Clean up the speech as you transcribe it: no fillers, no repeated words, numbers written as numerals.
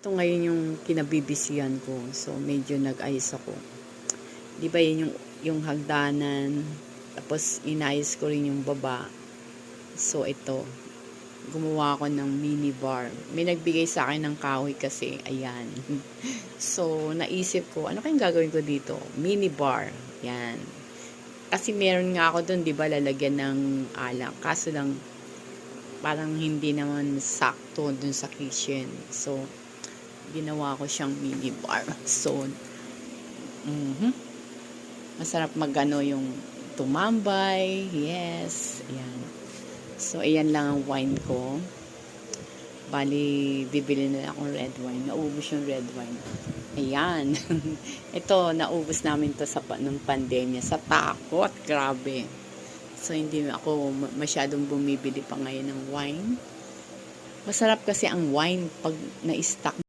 Ito ngayon yung kinabibisihan ko. So, medyo nag-ayos ako. Di ba yun yung hagdanan. Tapos, inayos ko rin yung baba. So, ito. Gumawa ako ng mini bar. May nagbigay sa akin ng kahoy kasi. Ayan. So, naisip ko, ano kayang gagawin ko dito? Mini bar. Yan. Kasi meron nga ako dun, di ba, lalagyan ng alak. Kaso lang, parang hindi naman sakto dun sa kitchen. So, ginawa ko siyang mini bar. So, masarap magano yung tumambay. Yes. Ayan. So, ayan lang ang wine ko. Bali, bibili na akong red wine. Naubos yung red wine. Ayan. Ito, naubos namin to nung pandemya. Sa takot. Grabe. So, hindi ako masyadong bumibili pa ngayon ng wine. Masarap kasi ang wine pag na-stock